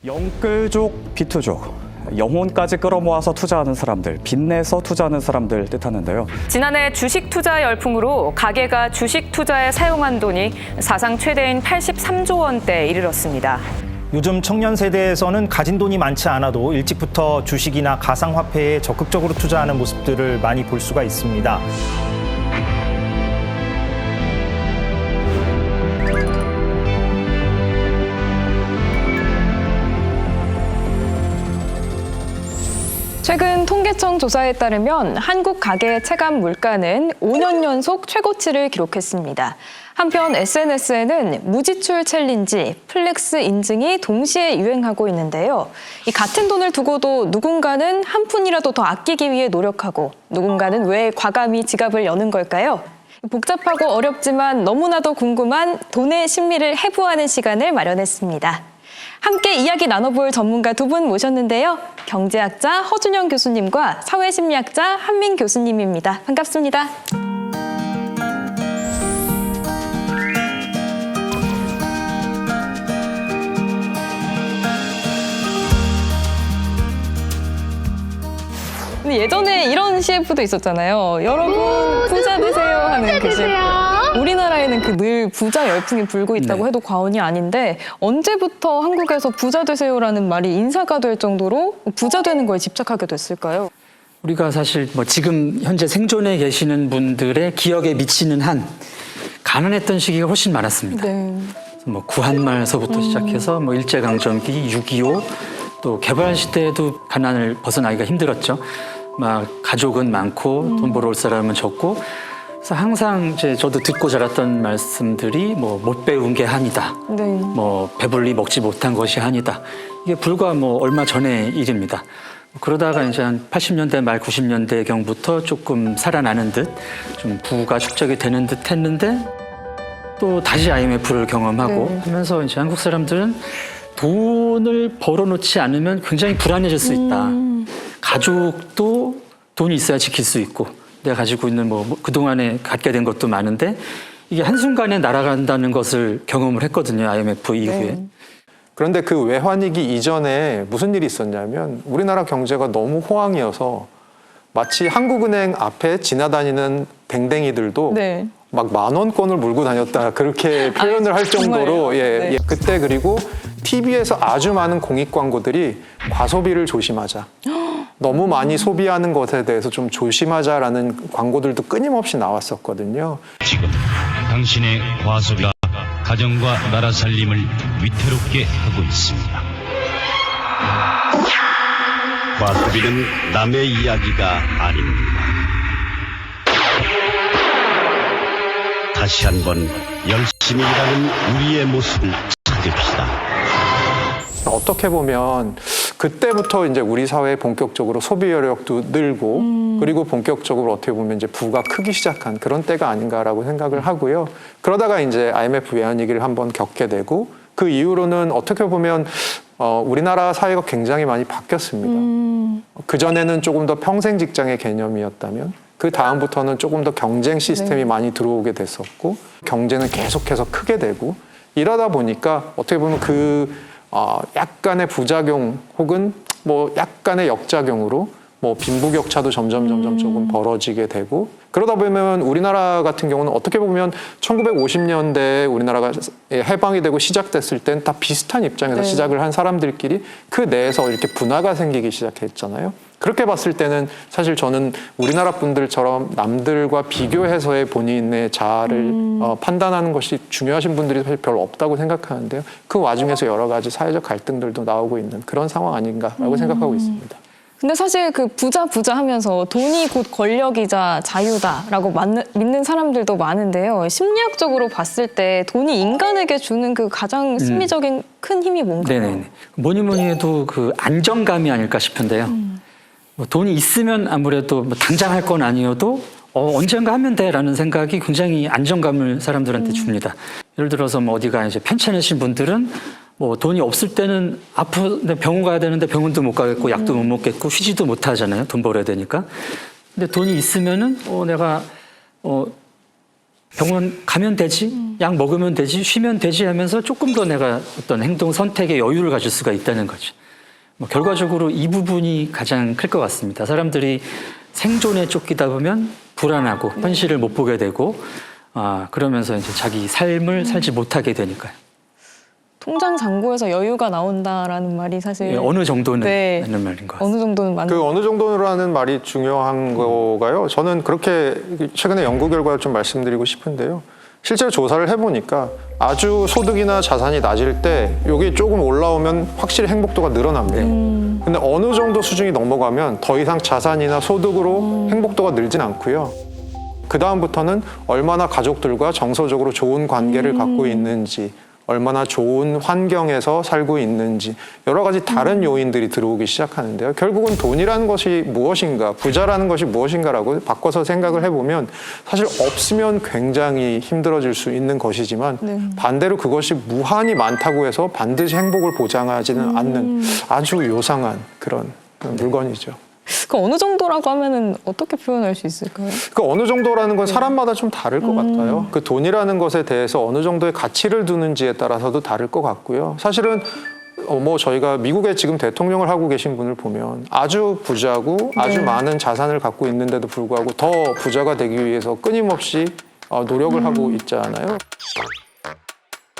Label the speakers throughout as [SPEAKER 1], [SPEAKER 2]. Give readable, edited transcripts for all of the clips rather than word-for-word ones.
[SPEAKER 1] 영끌족, 비투족, 영혼까지 끌어모아서 투자하는 사람들, 빚내서 투자하는 사람들 뜻하는데요.
[SPEAKER 2] 지난해 주식 투자 열풍으로 가계가 주식 투자에 사용한 돈이 사상 최대인 83조 원대에 이르렀습니다.
[SPEAKER 3] 요즘 청년 세대에서는 가진 돈이 많지 않아도 일찍부터 주식이나 가상화폐에 적극적으로 투자하는 모습들을 많이 볼 수가 있습니다.
[SPEAKER 4] 최근 통계청 조사에 따르면 한국 가계 체감 물가는 5년 연속 최고치를 기록했습니다. 한편 SNS에는 무지출 챌린지, 플렉스 인증이 동시에 유행하고 있는데요. 이 같은 돈을 두고도 누군가는 한 푼이라도 더 아끼기 위해 노력하고 누군가는 왜 과감히 지갑을 여는 걸까요? 복잡하고 어렵지만 너무나도 궁금한 돈의 심리를 해부하는 시간을 마련했습니다. 함께 이야기 나눠볼 전문가 두 분 모셨는데요. 경제학자 허준영 교수님과 사회심리학자 한민 교수님입니다. 반갑습니다. 근데 예전에 이런 CF도 있었잖아요. 여러분 부자 되세요 하는 그 CF. 우리나라에는 그 늘 부자 열풍이 불고 있다고 해도 과언이 아닌데 언제부터 한국에서 부자 되세요라는 말이 인사가 될 정도로 부자 되는 거에 집착하게 됐을까요?
[SPEAKER 5] 우리가 사실 지금 현재 생존해 계시는 분들의 기억에 미치는 한 가난했던 시기가 훨씬 많았습니다.
[SPEAKER 4] 네.
[SPEAKER 5] 구한말서부터 시작해서 일제강점기, 6.25, 또 개발 시대에도 가난을 벗어나기가 힘들었죠. 가족은 많고 돈 벌어 올 사람은 적고. 그래서 항상 저도 듣고 자랐던 말씀들이 못 배운 게 한이다.
[SPEAKER 4] 네.
[SPEAKER 5] 배불리 먹지 못한 것이 한이다. 이게 불과 얼마 전의 일입니다. 그러다가 이제 한 80년대 말 90년대 경부터 조금 살아나는 듯, 좀 부가 축적이 되는 듯 했는데 또 다시 IMF를 경험하고 하면서 이제 한국 사람들은 돈을 벌어놓지 않으면 굉장히 불안해질 수 있다. 가족도 돈이 있어야 지킬 수 있고 내가 가지고 있는 그동안에 갖게 된 것도 많은데 이게 한순간에 날아간다는 것을 경험을 했거든요. IMF 이후에.
[SPEAKER 4] 네.
[SPEAKER 6] 그런데 그 외환위기 이전에 무슨 일이 있었냐면 우리나라 경제가 너무 호황이어서 마치 한국은행 앞에 지나다니는 댕댕이들도
[SPEAKER 4] 네.
[SPEAKER 6] 막 10,000원권을 물고 다녔다 그렇게 표현을 할 정도로
[SPEAKER 4] 네.
[SPEAKER 6] 그때 그리고 TV에서 아주 많은 공익 광고들이 과소비를 조심하자. 너무 많이 소비하는 것에 대해서 좀 조심하자라는 광고들도 끊임없이 나왔었거든요.
[SPEAKER 7] 지금 당신의 과소비가 가정과 나라 살림을 위태롭게 하고 있습니다. 과소비는 남의 이야기가 아닙니다. 다시 한번 열심히 일하는 우리의 모습을 찾읍시다.
[SPEAKER 6] 어떻게 보면 그때부터 이제 우리 사회에 본격적으로 소비 여력도 늘고 그리고 본격적으로 어떻게 보면 이제 부가 크기 시작한 그런 때가 아닌가라고 생각을 하고요. 그러다가 이제 IMF 외환위기를 한번 겪게 되고 그 이후로는 어떻게 보면 우리나라 사회가 굉장히 많이 바뀌었습니다. 그전에는 조금 더 평생 직장의 개념이었다면 그 다음부터는 조금 더 경쟁 시스템이 많이 들어오게 됐었고 경제는 계속해서 크게 되고 이러다 보니까 어떻게 보면 약간의 부작용 혹은 약간의 역작용으로 빈부격차도 점점 조금 벌어지게 되고 그러다 보면 우리나라 같은 경우는 어떻게 보면 1950년대에 우리나라가 해방이 되고 시작됐을 땐 다 비슷한 입장에서 시작을 한 사람들끼리 그 내에서 이렇게 분화가 생기기 시작했잖아요. 그렇게 봤을 때는 사실 저는 우리나라 분들처럼 남들과 비교해서의 본인의 자아를 판단하는 것이 중요하신 분들이 사실 별로 없다고 생각하는데요. 그 와중에서 여러 가지 사회적 갈등들도 나오고 있는 그런 상황 아닌가라고 생각하고 있습니다.
[SPEAKER 4] 근데 사실 그 부자 하면서 돈이 곧 권력이자 자유다라고 믿는 사람들도 많은데요. 심리학적으로 봤을 때 돈이 인간에게 주는 그 가장 심리적인 큰 힘이 뭔가요?
[SPEAKER 5] 네네. 뭐니 해도 그 안정감이 아닐까 싶은데요. 돈이 있으면 아무래도 당장 할 건 아니어도 언젠가 하면 돼라는 생각이 굉장히 안정감을 사람들한테 줍니다. 예를 들어서 어디가 이제 편찮으신 분들은 돈이 없을 때는 병원 가야 되는데 병원도 못 가겠고 약도 못 먹겠고 쉬지도 못 하잖아요. 돈 벌어야 되니까. 근데 돈이 있으면은 내가 병원 가면 되지, 약 먹으면 되지, 쉬면 되지 하면서 조금 더 내가 어떤 행동 선택의 여유를 가질 수가 있다는 거죠. 뭐 결과적으로 이 부분이 가장 클 것 같습니다. 사람들이 생존에 쫓기다 보면 불안하고 현실을 못 보게 되고 그러면서 이제 자기 삶을 살지 못하게 되니까요.
[SPEAKER 4] 통장 잔고에서 여유가 나온다라는 말이 사실
[SPEAKER 5] 예, 어느 정도는
[SPEAKER 4] 네.
[SPEAKER 5] 맞는 말인 것 같습니다.
[SPEAKER 4] 어느 정도는 맞는
[SPEAKER 6] 그 어느 정도라는 말이 중요한 거가요. 저는 그렇게 최근에 연구 결과를 좀 말씀드리고 싶은데요. 실제로 조사를 해보니까 아주 소득이나 자산이 낮을 때 여기 조금 올라오면 확실히 행복도가 늘어납니다. 근데 어느 정도 수준이 넘어가면 더 이상 자산이나 소득으로 행복도가 늘진 않고요. 그 다음부터는 얼마나 가족들과 정서적으로 좋은 관계를 갖고 있는지, 얼마나 좋은 환경에서 살고 있는지 여러 가지 다른 요인들이 들어오기 시작하는데요. 결국은 돈이라는 것이 무엇인가, 부자라는 것이 무엇인가라고 바꿔서 생각을 해보면 사실 없으면 굉장히 힘들어질 수 있는 것이지만 반대로 그것이 무한히 많다고 해서 반드시 행복을 보장하지는 않는 아주 요상한 그런 물건이죠.
[SPEAKER 4] 그 어느 정도라고 하면은 어떻게 표현할 수 있을까요?
[SPEAKER 6] 그 어느 정도라는 건 사람마다 좀 다를 것 같아요. 그 돈이라는 것에 대해서 어느 정도의 가치를 두는지에 따라서도 다를 것 같고요. 사실은 뭐 저희가 미국에 지금 대통령을 하고 계신 분을 보면 아주 부자고 아주 많은 자산을 갖고 있는데도 불구하고 더 부자가 되기 위해서 끊임없이 노력을 하고 있잖아요.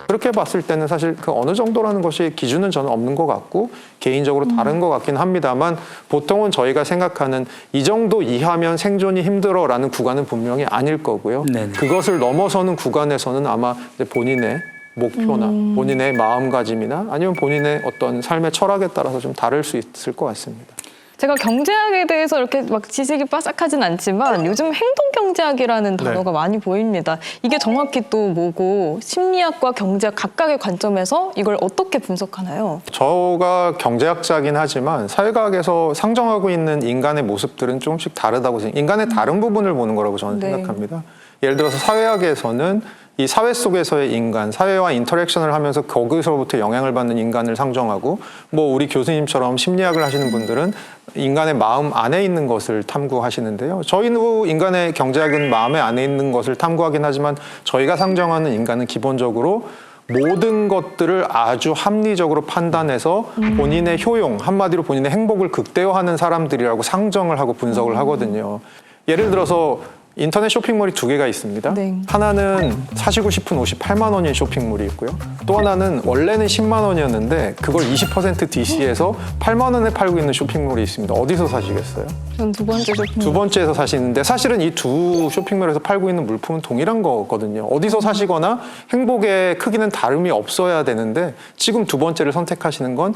[SPEAKER 6] 그렇게 봤을 때는 사실 그 어느 정도라는 것이 기준은 저는 없는 것 같고 개인적으로 다른 것 같긴 합니다만 보통은 저희가 생각하는 이 정도 이하면 생존이 힘들어라는 구간은 분명히 아닐 거고요.
[SPEAKER 5] 네네.
[SPEAKER 6] 그것을 넘어서는 구간에서는 아마 이제 본인의 목표나 본인의 마음가짐이나 아니면 본인의 어떤 삶의 철학에 따라서 좀 다를 수 있을 것 같습니다.
[SPEAKER 4] 제가 경제학에 대해서 이렇게 막 지식이 빠삭하진 않지만 요즘 행동경제학이라는 단어가 많이 보입니다. 이게 정확히 또 뭐고 심리학과 경제학 각각의 관점에서 이걸 어떻게 분석하나요?
[SPEAKER 6] 저가 경제학자긴 하지만 사회과학에서 상정하고 있는 인간의 모습들은 조금씩 다르다고 생각해요. 인간의 다른 부분을 보는 거라고 저는
[SPEAKER 4] 네.
[SPEAKER 6] 생각합니다. 예를 들어서 사회학에서는 이 사회 속에서의 인간, 사회와 인터랙션을 하면서 거기서부터 영향을 받는 인간을 상정하고 뭐 우리 교수님처럼 심리학을 하시는 분들은 인간의 마음 안에 있는 것을 탐구하시는데요. 저희는 인간의 경제학은 마음의 안에 있는 것을 탐구하긴 하지만 저희가 상정하는 인간은 기본적으로 모든 것들을 아주 합리적으로 판단해서 본인의 효용, 한마디로 본인의 행복을 극대화하는 사람들이라고 상정을 하고 분석을 하거든요. 예를 들어서 인터넷 쇼핑몰이 두 개가 있습니다.
[SPEAKER 4] 네.
[SPEAKER 6] 하나는 사시고 싶은 옷이 8만 원인 쇼핑몰이 있고요. 또 하나는 원래는 10만 원이었는데 그걸 20% DC에서 8만 원에 팔고 있는 쇼핑몰이 있습니다. 어디서 사시겠어요?
[SPEAKER 4] 전 두 번째 쇼핑.
[SPEAKER 6] 두 번째에서 사시는데 사실은 이 두 쇼핑몰에서 팔고 있는 물품은 동일한 거거든요. 어디서 사시거나 행복의 크기는 다름이 없어야 되는데 지금 두 번째를 선택하시는 건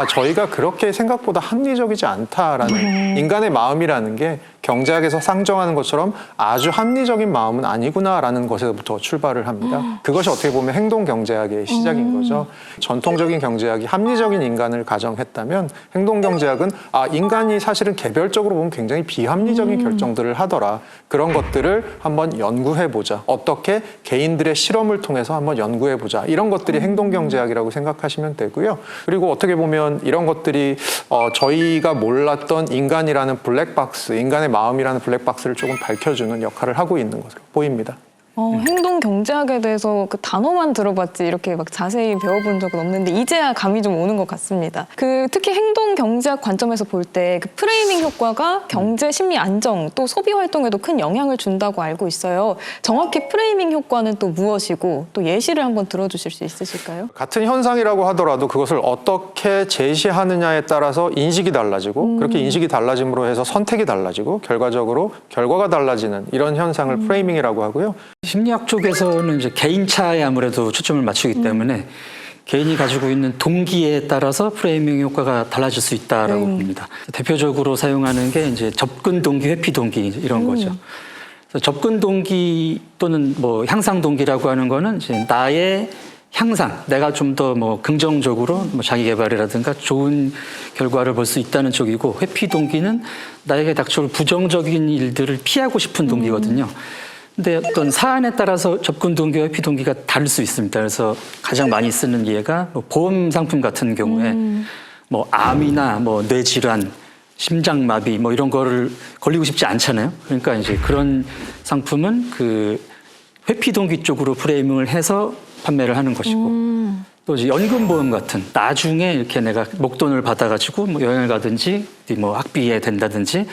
[SPEAKER 6] 저희가 그렇게 생각보다 합리적이지 않다라는 인간의 마음이라는 게 경제학에서 상정하는 것처럼 아주 합리적인 마음은 아니구나라는 것에서부터 출발을 합니다. 그것이 어떻게 보면 행동 경제학의 시작인 거죠. 전통적인 경제학이 합리적인 인간을 가정했다면 행동 경제학은 인간이 사실은 개별적으로 보면 굉장히 비합리적인 결정들을 하더라. 그런 것들을 한번 연구해보자. 어떻게 개인들의 실험을 통해서 한번 연구해보자. 이런 것들이 행동 경제학이라고 생각하시면 되고요. 그리고 어떻게 보면 이런 것들이 저희가 몰랐던 인간이라는 블랙박스, 인간의 마음이라는 블랙박스를 조금 밝혀주는 역할을 하고 있는 것으로 보입니다.
[SPEAKER 4] 행동 경제학에 대해서 그 단어만 들어봤지 이렇게 막 자세히 배워본 적은 없는데 이제야 감이 좀 오는 것 같습니다. 특히 행동 경제학 관점에서 볼 때 그 프레이밍 효과가 경제 심리 안정 또 소비 활동에도 큰 영향을 준다고 알고 있어요. 정확히 프레이밍 효과는 또 무엇이고 또 예시를 한번 들어주실 수 있으실까요?
[SPEAKER 6] 같은 현상이라고 하더라도 그것을 어떻게 제시하느냐에 따라서 인식이 달라지고 그렇게 인식이 달라짐으로 해서 선택이 달라지고 결과적으로 결과가 달라지는 이런 현상을 프레이밍이라고 하고요.
[SPEAKER 5] 심리학 쪽에서는 이제 개인차에 아무래도 초점을 맞추기 때문에 개인이 가지고 있는 동기에 따라서 프레이밍 효과가 달라질 수 있다라고 봅니다. 대표적으로 사용하는 게 이제 접근 동기, 회피 동기 이런 거죠. 그래서 접근 동기 또는 뭐 향상 동기라고 하는 거는 이제 나의 향상, 내가 좀 더 뭐 긍정적으로 뭐 자기 개발이라든가 좋은 결과를 볼 수 있다는 쪽이고, 회피 동기는 나에게 닥쳐올 부정적인 일들을 피하고 싶은 동기거든요. 근데 어떤 사안에 따라서 접근 동기와 회피 동기가 다를 수 있습니다. 그래서 가장 많이 쓰는 예가 뭐 보험 상품 같은 경우에 뭐 암이나 뭐 뇌질환, 심장마비 뭐 이런 거를 걸리고 싶지 않잖아요. 그러니까 이제 그런 상품은 그 회피 동기 쪽으로 프레이밍을 해서 판매를 하는 것이고 또 이제 연금보험 같은 나중에 이렇게 내가 목돈을 받아가지고 뭐 여행을 가든지 뭐 학비에 된다든지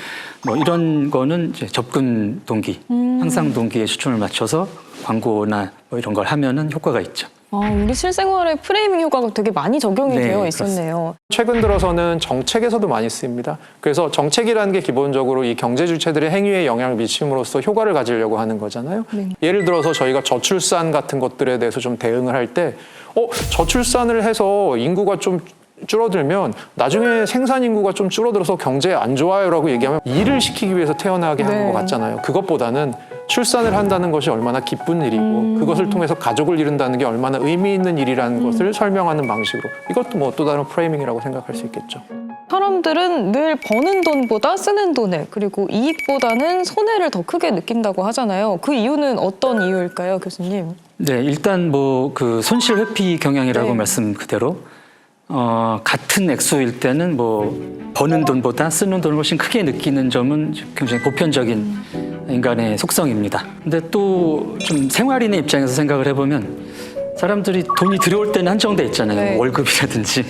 [SPEAKER 5] 뭐 이런 거는 이제 접근 동기, 향상 동기에 초점을 맞춰서 광고나 뭐 이런 걸 하면은 효과가 있죠.
[SPEAKER 4] 우리 실생활에 프레이밍 효과가 되게 많이 적용이
[SPEAKER 5] 네,
[SPEAKER 4] 되어 있었네요.
[SPEAKER 6] 최근 들어서는 정책에서도 많이 쓰입니다. 그래서 정책이라는 게 기본적으로 이 경제 주체들의 행위에 영향을 미침으로써 효과를 가지려고 하는 거잖아요.
[SPEAKER 4] 네.
[SPEAKER 6] 예를 들어서 저희가 저출산 같은 것들에 대해서 좀 대응을 할 때 저출산을 해서 인구가 좀 줄어들면 나중에 생산 인구가 좀 줄어들어서 경제 안 좋아요라고 얘기하면 일을 시키기 위해서 태어나게 하는
[SPEAKER 4] 네.
[SPEAKER 6] 것 같잖아요. 그것보다는 출산을 한다는 것이 얼마나 기쁜 일이고 그것을 통해서 가족을 이룬다는 게 얼마나 의미 있는 일이라는 것을 설명하는 방식으로 이것도 뭐 또 다른 프레이밍이라고 생각할 수 있겠죠.
[SPEAKER 4] 사람들은 늘 버는 돈보다 쓰는 돈을, 그리고 이익보다는 손해를 더 크게 느낀다고 하잖아요. 그 이유는 어떤 이유일까요, 교수님?
[SPEAKER 5] 네, 일단 뭐 그 손실 회피 경향이라고
[SPEAKER 4] 네.
[SPEAKER 5] 말씀 그대로 같은 액수일 때는 뭐 버는 돈보다 쓰는 돈을 훨씬 크게 느끼는 점은 굉장히 보편적인 인간의 속성입니다. 근데 또 좀 생활인의 입장에서 생각을 해보면 사람들이 돈이 들어올 때는 한정돼 있잖아요.
[SPEAKER 4] 네.
[SPEAKER 5] 월급이라든지.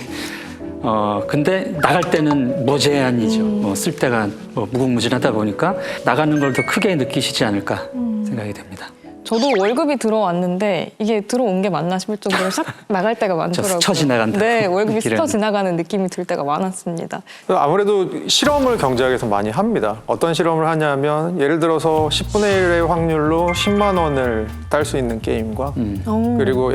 [SPEAKER 5] 근데 나갈 때는 무제한이죠. 뭐 쓸 때가 뭐 무궁무진하다 보니까 나가는 걸 더 크게 느끼시지 않을까 생각이 됩니다.
[SPEAKER 4] 저도 월급이 들어왔는데 이게 들어온 게 맞나 싶을 정도로 싹 나갈 때가 많더라고요.
[SPEAKER 5] 스쳐 지나간다.
[SPEAKER 4] 네, 월급이 스쳐
[SPEAKER 5] 느끼려는.
[SPEAKER 4] 지나가는 느낌이 들 때가 많았습니다.
[SPEAKER 6] 아무래도 실험을 경제학에서 많이 합니다. 어떤 실험을 하냐면 예를 들어서 10분의 1의 확률로 10만 원을 딸 수 있는 게임과 그리고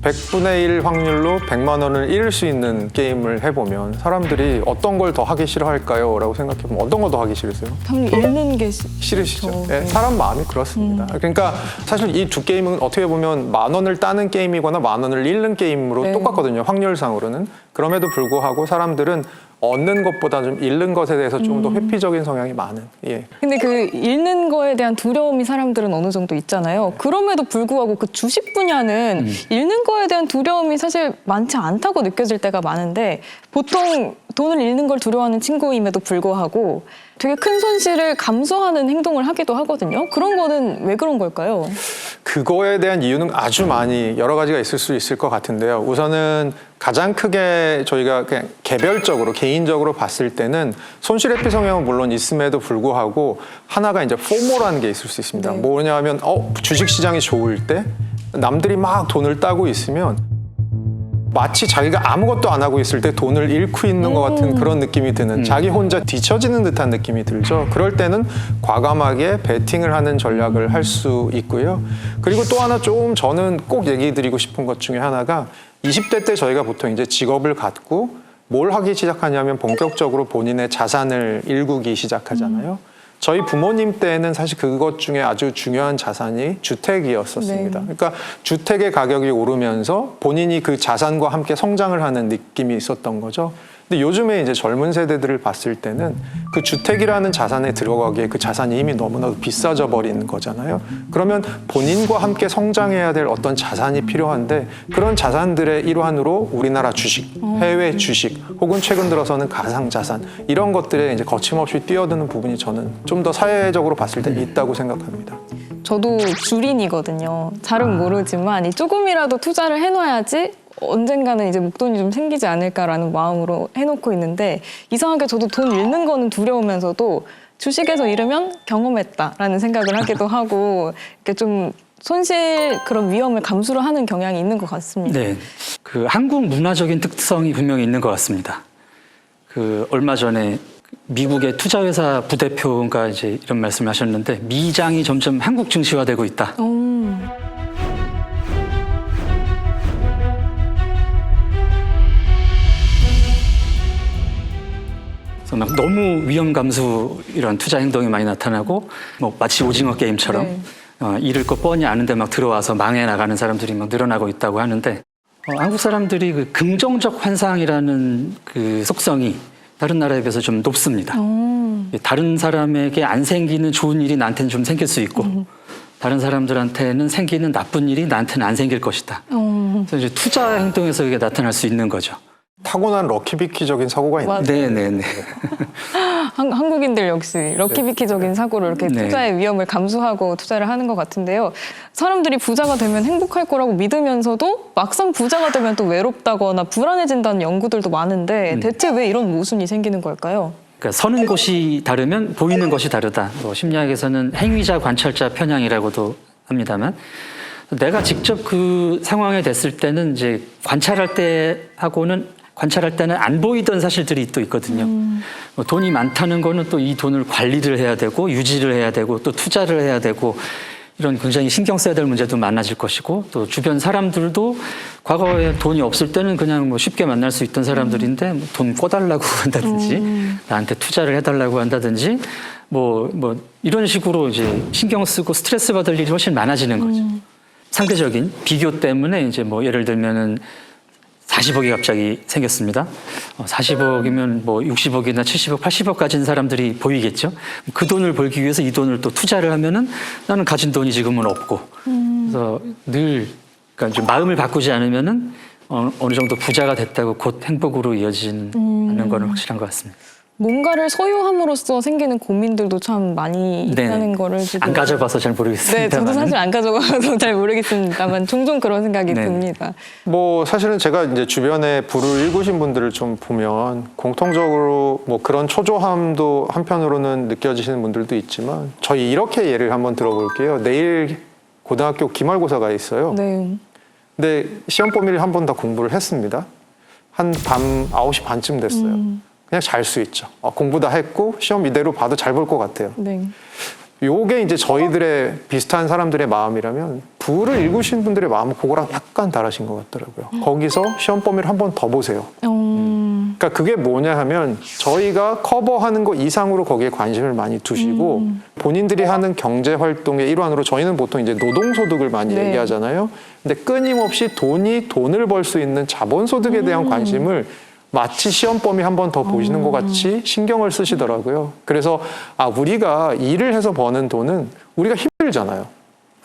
[SPEAKER 6] 100분의 1 확률로 100만 원을 잃을 수 있는 게임을 해보면 사람들이 어떤 걸 더 하기 싫어할까요? 라고 생각해보면 어떤 걸 더 하기 싫으세요?
[SPEAKER 4] 당연히 읽는 게
[SPEAKER 6] 싫으시죠? 네, 사람 마음이 그렇습니다. 그러니까 사실 이 두 게임은 어떻게 보면 10,000원을 따는 게임이거나 10,000원을 잃는 게임으로
[SPEAKER 4] 네.
[SPEAKER 6] 똑같거든요. 확률상으로는. 그럼에도 불구하고 사람들은 얻는 것보다 좀 잃는 것에 대해서 좀 더 회피적인 성향이 많은. 예.
[SPEAKER 4] 근데 그 읽는 거에 대한 두려움이 사람들은 어느 정도 있잖아요. 그럼에도 불구하고 그 주식 분야는 읽는 거에 대한 두려움이 사실 많지 않다고 느껴질 때가 많은데 보통 돈을 잃는 걸 두려워하는 친구임에도 불구하고 되게 큰 손실을 감수하는 행동을 하기도 하거든요. 그런 거는 왜 그런 걸까요?
[SPEAKER 6] 그거에 대한 이유는 아주 많이 여러 가지가 있을 수 있을 것 같은데요. 우선은 가장 크게 저희가 그냥 개별적으로 개인적으로 봤을 때는 손실 회피 성향은 물론 있음에도 불구하고 하나가 이제 포모라는 게 있을 수 있습니다.
[SPEAKER 4] 네.
[SPEAKER 6] 뭐냐면 주식 시장이 좋을 때 남들이 막 돈을 따고 있으면 마치 자기가 아무것도 안 하고 있을 때 돈을 잃고 있는 것 같은 그런 느낌이 드는 자기 혼자 뒤처지는 듯한 느낌이 들죠. 그럴 때는 과감하게 베팅을 하는 전략을 할 수 있고요. 그리고 또 하나 좀 저는 꼭 얘기 드리고 싶은 것 중에 하나가 20대 때 저희가 보통 이제 직업을 갖고 뭘 하기 시작하냐면 본격적으로 본인의 자산을 일구기 시작하잖아요. 저희 부모님 때는 사실 그것 중에 아주 중요한 자산이 주택이었었습니다.
[SPEAKER 4] 네.
[SPEAKER 6] 그러니까 주택의 가격이 오르면서 본인이 그 자산과 함께 성장을 하는 느낌이 있었던 거죠. 근데 요즘에 이제 젊은 세대들을 봤을 때는 그 주택이라는 자산에 들어가기에 그 자산이 이미 너무나도 비싸져 버린 거잖아요. 그러면 본인과 함께 성장해야 될 어떤 자산이 필요한데 그런 자산들의 일환으로 우리나라 주식, 해외 주식, 혹은 최근 들어서는 가상자산 이런 것들에 이제 거침없이 뛰어드는 부분이 저는 좀 더 사회적으로 봤을 때 있다고 생각합니다.
[SPEAKER 4] 저도 주린이거든요. 잘은 모르지만 이 조금이라도 투자를 해놔야지 언젠가는 이제 목돈이 좀 생기지 않을까라는 마음으로 해놓고 있는데 이상하게 저도 돈 잃는 거는 두려우면서도 주식에서 잃으면 경험했다라는 생각을 하기도 하고 이렇게 좀 손실 그런 위험을 감수를 하는 경향이 있는 것 같습니다.
[SPEAKER 5] 네, 그 한국 문화적인 특성이 분명히 있는 것 같습니다. 그 얼마 전에 미국의 투자회사 부대표가 이제 이런 말씀을 하셨는데 미장이 점점 한국 증시화되고 있다. 그래서 막 너무 위험 감수 이런 투자 행동이 많이 나타나고 뭐 마치 오징어 게임처럼
[SPEAKER 4] 네.
[SPEAKER 5] 잃을 거 뻔히 아는데 막 들어와서 망해 나가는 사람들이 막 늘어나고 있다고 하는데 한국 사람들이 그 긍정적 환상이라는 그 속성이 다른 나라에 비해서 좀 높습니다. 다른 사람에게 안 생기는 좋은 일이 나한테는 좀 생길 수 있고 다른 사람들한테는 생기는 나쁜 일이 나한테는 안 생길 것이다. 그래서 이제 투자 행동에서 이게 나타날 수 있는 거죠.
[SPEAKER 6] 타고난 럭키비키적인 사고가 있는.
[SPEAKER 5] 네네네.
[SPEAKER 4] 한국인들 역시 럭키비키적인 사고로 이렇게
[SPEAKER 5] 네.
[SPEAKER 4] 투자의 위험을 감수하고 투자를 하는 것 같은데요. 사람들이 부자가 되면 행복할 거라고 믿으면서도 막상 부자가 되면 또 외롭다거나 불안해진다는 연구들도 많은데 대체 왜 이런 모순이 생기는 걸까요?
[SPEAKER 5] 그러니까 서는 곳이 다르면 보이는 것이 다르다. 뭐 심리학에서는 행위자, 관찰자, 편향이라고도 합니다만 내가 직접 그 상황에 됐을 때는 이제 관찰할 때는 안 보이던 사실들이 또 있거든요. 뭐 돈이 많다는 거는 또 이 돈을 관리를 해야 되고 유지를 해야 되고 또 투자를 해야 되고 이런 굉장히 신경 써야 될 문제도 많아질 것이고 또 주변 사람들도 과거에 돈이 없을 때는 그냥 뭐 쉽게 만날 수 있던 사람들인데 뭐 돈 꿔달라고 한다든지 나한테 투자를 해달라고 한다든지 뭐 이런 식으로 이제 신경 쓰고 스트레스 받을 일이 훨씬 많아지는 거죠. 상대적인 비교 때문에 이제 뭐 예를 들면은 40억이 갑자기 생겼습니다. 40억이면 뭐 60억이나 70억, 80억 가진 사람들이 보이겠죠. 그 돈을 벌기 위해서 이 돈을 또 투자를 하면은 나는 가진 돈이 지금은 없고. 그래서 늘 그러니까 좀 마음을 바꾸지 않으면은 어느 정도 부자가 됐다고 곧 행복으로 이어지는 거는 확실한 것 같습니다.
[SPEAKER 4] 뭔가를 소유함으로써 생기는 고민들도 참 많이 있다는 거를 지금
[SPEAKER 5] 안 가져봐서 잘 모르겠습니다.
[SPEAKER 4] 네, 저도 사실 안 가져가서 잘 모르겠습니다만 종종 그런 생각이
[SPEAKER 5] 네.
[SPEAKER 4] 듭니다.
[SPEAKER 6] 뭐 사실은 제가 이제 주변에 부를 일구신 분들을 좀 보면 공통적으로 뭐 그런 초조함도 한편으로는 느껴지시는 분들도 있지만 저희 이렇게 예를 한번 들어볼게요. 내일 고등학교 기말고사가 있어요.
[SPEAKER 4] 네.
[SPEAKER 6] 근데 시험 범위를 한 번 더 공부를 했습니다. 한 밤 9시 반쯤 됐어요. 그냥 잘 수 있죠. 공부 다 했고 시험 이대로 봐도 잘 볼 것 같아요.
[SPEAKER 4] 네.
[SPEAKER 6] 요게 이제 저희들의 비슷한 사람들의 마음이라면 부를 읽으신 분들의 마음은 그거랑 약간 다르신 것 같더라고요. 거기서 시험 범위를 한 번 더 보세요. 그러니까 그게 뭐냐 하면 저희가 커버하는 것 이상으로 거기에 관심을 많이 두시고 본인들이 하는 경제 활동의 일환으로 저희는 보통 이제 노동소득을 많이
[SPEAKER 4] 네.
[SPEAKER 6] 얘기하잖아요. 근데 끊임없이 돈을 벌 수 있는 자본소득에 대한 관심을 마치 시험 범위 한 번 더 보시는 것 같이 신경을 쓰시더라고요. 그래서 우리가 일을 해서 버는 돈은 우리가 힘들잖아요.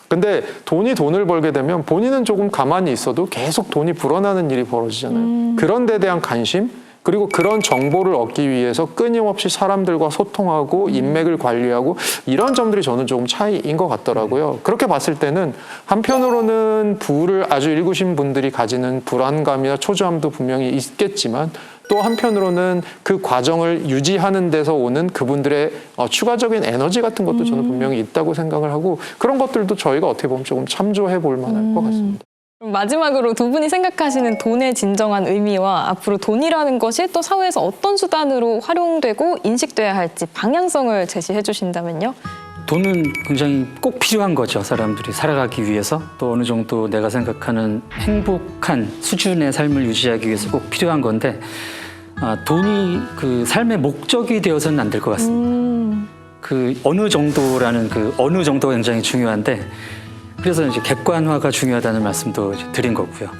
[SPEAKER 6] 근데 돈을 벌게 되면 본인은 조금 가만히 있어도 계속 돈이 불어나는 일이 벌어지잖아요. 그런 데 대한 관심, 그리고 그런 정보를 얻기 위해서 끊임없이 사람들과 소통하고 인맥을 관리하고 이런 점들이 저는 조금 차이인 것 같더라고요. 그렇게 봤을 때는 한편으로는 부를 아주 읽으신 분들이 가지는 불안감이나 초조함도 분명히 있겠지만 또 한편으로는 그 과정을 유지하는 데서 오는 그분들의 추가적인 에너지 같은 것도 저는 분명히 있다고 생각을 하고 그런 것들도 저희가 어떻게 보면 조금 참조해 볼 만할 것 같습니다.
[SPEAKER 4] 그럼 마지막으로 두 분이 생각하시는 돈의 진정한 의미와 앞으로 돈이라는 것이 또 사회에서 어떤 수단으로 활용되고 인식돼야 할지 방향성을 제시해 주신다면요?
[SPEAKER 5] 돈은 굉장히 꼭 필요한 거죠. 사람들이 살아가기 위해서 또 어느 정도 내가 생각하는 행복한 수준의 삶을 유지하기 위해서 꼭 필요한 건데 돈이 그 삶의 목적이 되어서는 안 될 것 같습니다. 그 어느 정도라는 그 어느 정도가 굉장히 중요한데 그래서 이제 객관화가 중요하다는 말씀도 드린 거고요.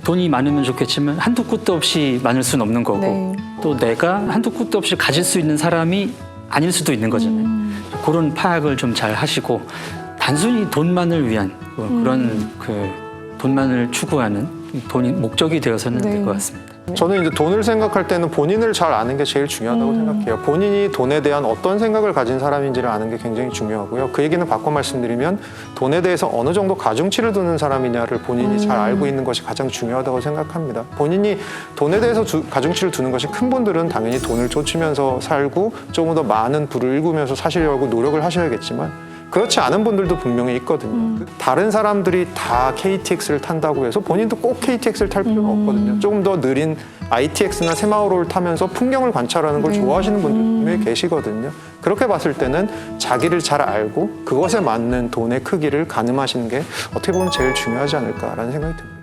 [SPEAKER 5] 돈이 많으면 좋겠지만 한두 끝도 없이 많을 수는 없는 거고
[SPEAKER 4] 네.
[SPEAKER 5] 또 내가 한두 끝도 없이 가질 수 있는 사람이 아닐 수도 있는 거잖아요. 그런 파악을 좀 잘 하시고 단순히 돈만을 위한 그런 그 돈만을 추구하는 돈이 목적이 되어서는 안 될 것 같습니다.
[SPEAKER 6] 저는 이제 돈을 생각할 때는 본인을 잘 아는 게 제일 중요하다고 생각해요. 본인이 돈에 대한 어떤 생각을 가진 사람인지를 아는 게 굉장히 중요하고요. 그 얘기는 바꿔 말씀드리면 돈에 대해서 어느 정도 가중치를 두는 사람이냐를 본인이 잘 알고 있는 것이 가장 중요하다고 생각합니다. 본인이 돈에 대해서 가중치를 두는 것이 큰 분들은 당연히 돈을 쫓으면서 살고 조금 더 많은 부를 일구면서 사시려고 노력을 하셔야겠지만 그렇지 않은 분들도 분명히 있거든요. 다른 사람들이 다 KTX를 탄다고 해서 본인도 꼭 KTX를 탈 필요는 없거든요. 조금 더 느린 ITX나 새마을호를 타면서 풍경을 관찰하는 걸 좋아하시는 분들 분명히 계시거든요. 그렇게 봤을 때는 자기를 잘 알고 그것에 맞는 돈의 크기를 가늠하시는 게 어떻게 보면 제일 중요하지 않을까라는 생각이 듭니다.